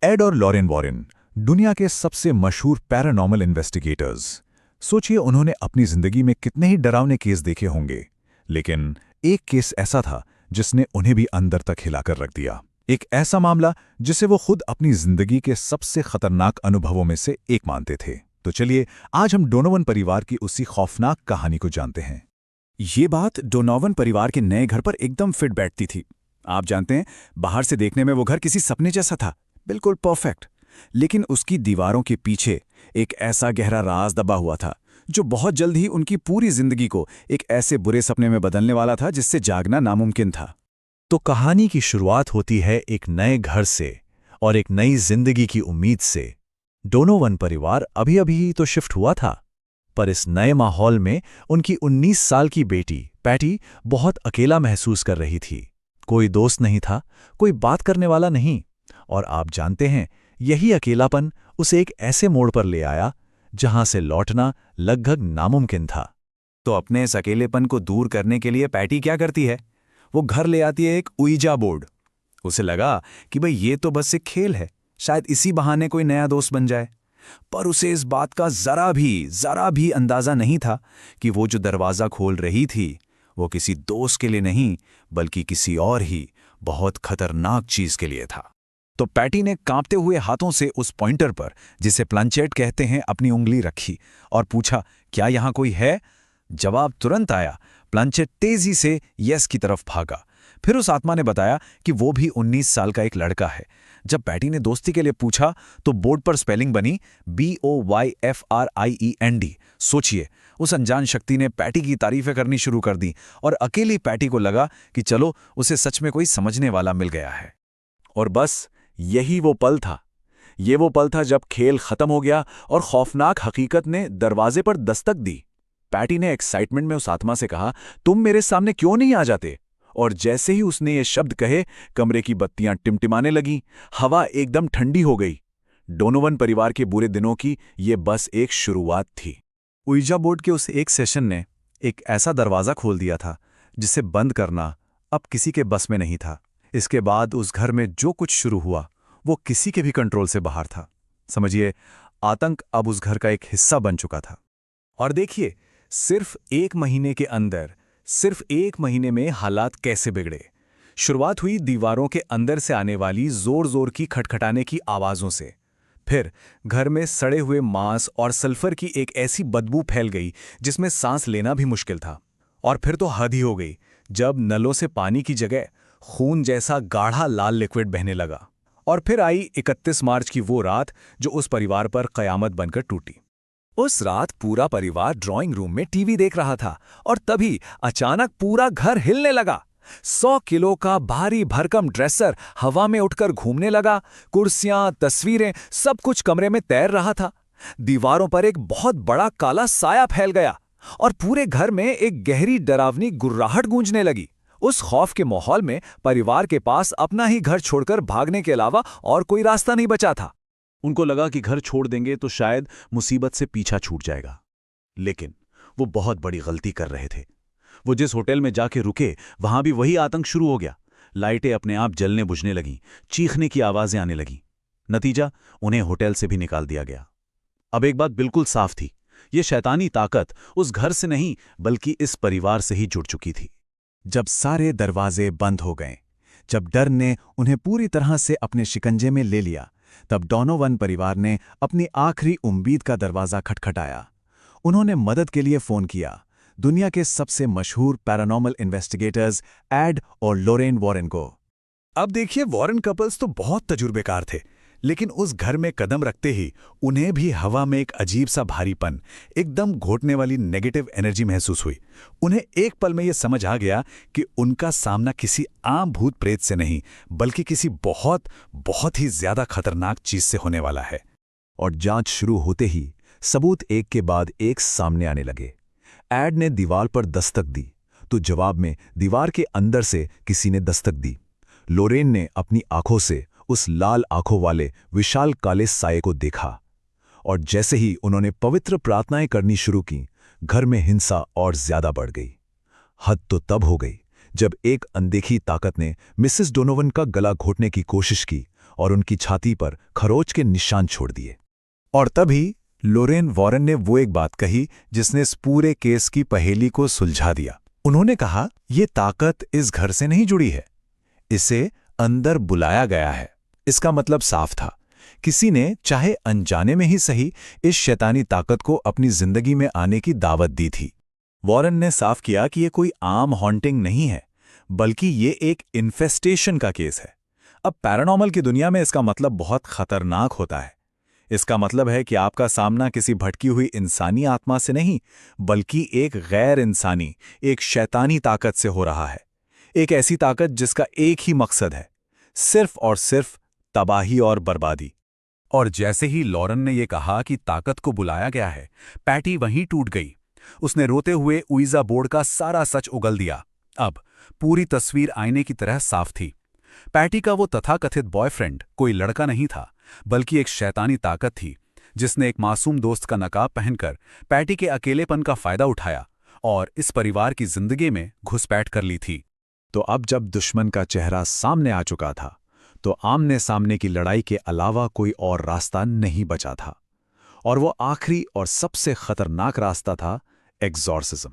Add और Lauren Warren, दुनिया के सबसे मशहूर पैरानॉर्मल इन्वेस्टिगेटर्स। सोचिए उन्होंने अपनी जिंदगी में कितने ही डरावने केस देखे होंगे, लेकिन एक केस ऐसा था जिसने उन्हें भी अंदर तक हिलाकर रख दिया। एक ऐसा मामला जिसे वो खुद अपनी जिंदगी के सबसे खतरनाक अनुभवों में से एक मानते थे। तो चलिए आज हम डोनोवन परिवार की उसी खौफनाक कहानी को जानते हैं। ये बात डोनोवन परिवार के नए घर पर एकदम फिट बैठती थी। आप जानते हैं, बाहर से देखने में वो घर किसी सपने जैसा था, बिल्कुल परफेक्ट। लेकिन उसकी दीवारों के पीछे एक ऐसा गहरा राज दबा हुआ था जो बहुत जल्द ही उनकी पूरी जिंदगी को एक ऐसे बुरे सपने में बदलने वाला था जिससे जागना नामुमकिन था। तो कहानी की शुरुआत होती है एक नए घर से और एक नई जिंदगी की उम्मीद से। डोनोवन परिवार अभी अभी ही तो शिफ्ट हुआ था, पर इस नए माहौल में उनकी 19 साल की बेटी पैटी बहुत अकेला महसूस कर रही थी। कोई दोस्त नहीं था, कोई बात करने वाला नहीं, और आप जानते हैं यही अकेलापन उसे एक ऐसे मोड़ पर ले आया जहां से लौटना लगभग नामुमकिन था। तो अपने इस अकेलेपन को दूर करने के लिए पैटी क्या करती है? वो घर ले आती है एक उइजा बोर्ड। उसे लगा कि भाई ये तो बस एक खेल है, शायद इसी बहाने कोई नया दोस्त बन जाए। पर उसे इस बात का जरा भी अंदाजा नहीं था कि वो जो दरवाज़ा खोल रही थी वो किसी दोस्त के लिए नहीं, बल्कि किसी और ही बहुत खतरनाक चीज के लिए था। तो पैटी ने कांपते हुए हाथों से उस पॉइंटर पर, जिसे प्लांचेट कहते हैं, अपनी उंगली रखी और पूछा, क्या यहां कोई है? जवाब तुरंत आया। प्लांचेट तेजी से यस की तरफ भागा। फिर उस आत्मा ने बताया कि वो भी 19 साल का एक लड़का है। जब पैटी ने दोस्ती के लिए पूछा तो बोर्ड पर स्पेलिंग बनी BOYFRIEND। सोचिए, उस अनजान शक्ति ने पैटी की तारीफें करनी शुरू कर दी और अकेली पैटी को लगा कि चलो उसे सच में कोई समझने वाला मिल गया है। और बस यही वो पल था। ये वो पल था जब खेल खत्म हो गया और खौफनाक हकीकत ने दरवाजे पर दस्तक दी। पैटी ने एक्साइटमेंट में उस आत्मा से कहा, तुम मेरे सामने क्यों नहीं आ जाते? और जैसे ही उसने ये शब्द कहे, कमरे की बत्तियां टिमटिमाने लगीं, हवा एकदम ठंडी हो गई। डोनोवन परिवार के बुरे दिनों की ये बस एक शुरुआत थी। उइजा बोर्ड के उस एक सेशन ने एक ऐसा दरवाज़ा खोल दिया था जिसे बंद करना अब किसी के बस में नहीं था। इसके बाद उस घर में जो कुछ शुरू हुआ वो किसी के भी कंट्रोल से बाहर था। समझिए, आतंक अब उस घर का एक हिस्सा बन चुका था। और देखिए, सिर्फ एक महीने में हालात कैसे बिगड़े। शुरुआत हुई दीवारों के अंदर से आने वाली जोर जोर की खटखटाने की आवाज़ों से। फिर घर में सड़े हुए मांस और सल्फर की एक ऐसी बदबू फैल गई जिसमें सांस लेना भी मुश्किल था। और फिर तो हद ही हो गई जब नलों से पानी की जगह खून जैसा गाढ़ा लाल लिक्विड बहने लगा। और फिर आई 31 मार्च की वो रात जो उस परिवार पर कयामत बनकर टूटी। उस रात पूरा परिवार ड्राइंग रूम में टीवी देख रहा था और तभी अचानक पूरा घर हिलने लगा। 100 किलो का भारी भरकम ड्रेसर हवा में उठकर घूमने लगा। कुर्सियां, तस्वीरें, सब कुछ कमरे में तैर रहा था। दीवारों पर एक बहुत बड़ा काला साया फैल गया और पूरे घर में एक गहरी डरावनी गुर्राहट गूंजने लगी। उस खौफ के माहौल में परिवार के पास अपना ही घर छोड़कर भागने के अलावा और कोई रास्ता नहीं बचा था। उनको लगा कि घर छोड़ देंगे तो शायद मुसीबत से पीछा छूट जाएगा, लेकिन वो बहुत बड़ी गलती कर रहे थे। वो जिस होटल में जाके रुके वहां भी वही आतंक शुरू हो गया। लाइटें अपने आप जलने बुझने लगीं, चीखने की आवाजें आने लगीं। नतीजा, उन्हें होटल से भी निकाल दिया गया। अब एक बात बिल्कुल साफ थी, ये शैतानी ताकत उस घर से नहीं बल्कि इस परिवार से ही जुड़ चुकी थी। जब सारे दरवाजे बंद हो गए, जब डर ने उन्हें पूरी तरह से अपने शिकंजे में ले लिया, तब डोनोवन परिवार ने अपनी आखिरी उम्मीद का दरवाज़ा खटखटाया। उन्होंने मदद के लिए फ़ोन किया दुनिया के सबसे मशहूर पैरानॉर्मल इन्वेस्टिगेटर्स एड और लॉरेन वॉरेन को। अब देखिए, वॉरेन कपल्स तो बहुत तजुर्बेकार थे, लेकिन उस घर में कदम रखते ही उन्हें भी हवा में एक अजीब सा भारीपन, एकदम घोटने वाली नेगेटिव एनर्जी महसूस हुई। उन्हें एक पल में यह समझ आ गया कि उनका सामना किसी आम भूत प्रेत से नहीं बल्कि किसी बहुत ही ज्यादा खतरनाक चीज से होने वाला है। और जांच शुरू होते ही सबूत एक के बाद एक सामने आने लगे। एड ने दीवार पर दस्तक दी तो जवाब में दीवार के अंदर से किसी ने दस्तक दी। लॉरेन ने अपनी आंखों से उस लाल आंखों वाले विशाल काले साये को देखा और जैसे ही उन्होंने पवित्र प्रार्थनाएं करनी शुरू की, घर में हिंसा और ज्यादा बढ़ गई। हद तो तब हो गई जब एक अनदेखी ताकत ने मिसेस डोनोवन का गला घोटने की कोशिश की और उनकी छाती पर खरोच के निशान छोड़ दिए। और तभी लोरेन वॉरेन ने वो एक बात कही जिसने इस पूरे केस की पहेली को सुलझा दिया। उन्होंने कहा, ये ताकत इस घर से नहीं जुड़ी है, इसे अंदर बुलाया गया है। इसका मतलब साफ था, किसी ने चाहे अनजाने में ही सही इस शैतानी ताकत को अपनी जिंदगी में आने की दावत दी थी। वॉरेन ने साफ किया कि ये कोई आम हॉन्टिंग नहीं है, बल्कि ये एक इन्फेस्टेशन का केस है। अब पैरानॉर्मल की दुनिया में इसका मतलब बहुत खतरनाक होता है। इसका मतलब है कि आपका सामना किसी भटकी हुई इंसानी आत्मा से नहीं, बल्कि एक गैर इंसानी, एक शैतानी ताकत से हो रहा है। एक ऐसी ताकत जिसका एक ही मकसद है, सिर्फ और सिर्फ तबाही और बर्बादी। और जैसे ही लॉरेन ने यह कहा कि ताकत को बुलाया गया है, पैटी वहीं टूट गई। उसने रोते हुए उइजा बोर्ड का सारा सच उगल दिया। अब पूरी तस्वीर आईने की तरह साफ थी। पैटी का वो तथाकथित बॉयफ्रेंड कोई लड़का नहीं था, बल्कि एक शैतानी ताकत थी जिसने एक मासूम दोस्त का नकाब पहनकर पैटी के अकेलेपन का फायदा उठाया और इस परिवार की जिंदगी में घुसपैठ कर ली थी। तो अब जब दुश्मन का चेहरा सामने आ चुका था, तो आमने सामने की लड़ाई के अलावा कोई और रास्ता नहीं बचा था। और वो आखिरी और सबसे खतरनाक रास्ता था एग्जॉर्सिज्म,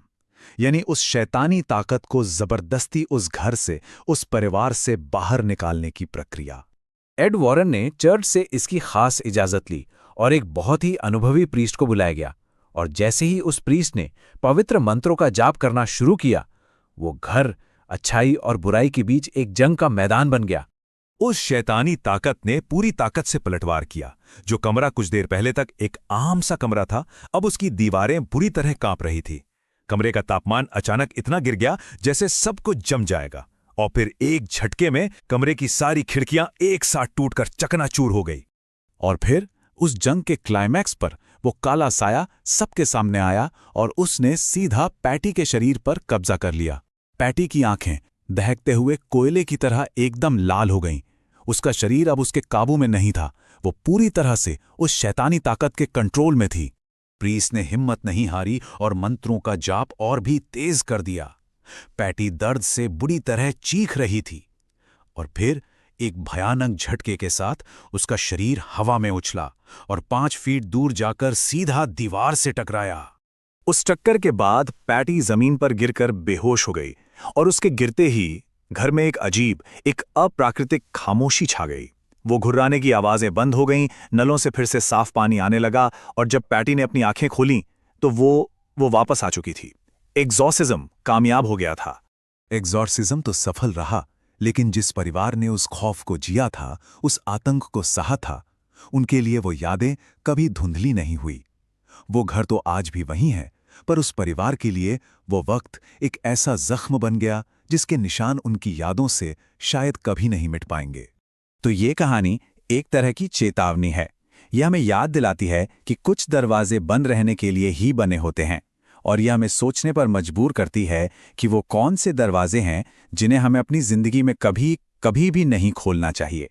यानी उस शैतानी ताकत को जबरदस्ती उस घर से, उस परिवार से बाहर निकालने की प्रक्रिया। एड वॉरेन ने चर्च से इसकी खास इजाजत ली और एक बहुत ही अनुभवी प्रीस्ट को बुलाया गया। और जैसे ही उस प्रीस्ट ने पवित्र मंत्रों का जाप करना शुरू किया, वो घर अच्छाई और बुराई के बीच एक जंग का मैदान बन गया। उस शैतानी ताकत ने पूरी ताकत से पलटवार किया। जो कमरा कुछ देर पहले तक एक आम सा कमरा था, अब उसकी दीवारें बुरी तरह कांप रही थी। कमरे का तापमान अचानक इतना गिर गया जैसे सब कुछ जम जाएगा, और फिर एक झटके में कमरे की सारी खिड़कियां एक साथ टूटकर चकनाचूर हो गई। और फिर उस जंग के क्लाइमैक्स पर वो काला साया सबके सामने आया और उसने सीधा पैटी के शरीर पर कब्जा कर लिया। पैटी की आंखें दहकते हुए कोयले की तरह एकदम लाल हो गईं। उसका शरीर अब उसके काबू में नहीं था, वो पूरी तरह से उस शैतानी ताकत के कंट्रोल में थी। प्रीस्ट ने हिम्मत नहीं हारी और मंत्रों का जाप और भी तेज कर दिया। पैटी दर्द से बुरी तरह चीख रही थी, और फिर एक भयानक झटके के साथ उसका शरीर हवा में उछला और 5 फीट दूर जाकर सीधा दीवार से टकराया। उस टक्कर के बाद पैटी जमीन पर गिरकर बेहोश हो गई, और उसके गिरते ही घर में एक अजीब, एक अप्राकृतिक खामोशी छा गई। वो घुर्राने की आवाजें बंद हो गईं, नलों से फिर से साफ पानी आने लगा, और जब पैटी ने अपनी आंखें खोलीं तो वो वापस आ चुकी थी। एग्जॉर्सिज्म कामयाब हो गया था। एग्जॉर्सिज्म तो सफल रहा, लेकिन जिस परिवार ने उस खौफ को जिया था, उस आतंक को सहा था, उनके लिए वो यादें कभी धुंधली नहीं हुई। वो घर तो आज भी वहीं है, पर उस परिवार के लिए वो वक्त एक ऐसा जख्म बन गया जिसके निशान उनकी यादों से शायद कभी नहीं मिट पाएंगे। तो ये कहानी एक तरह की चेतावनी है। यह हमें याद दिलाती है कि कुछ दरवाजे बंद रहने के लिए ही बने होते हैं, और यह हमें सोचने पर मजबूर करती है कि वो कौन से दरवाजे हैं जिन्हें हमें अपनी जिंदगी में कभी भी नहीं खोलना चाहिए।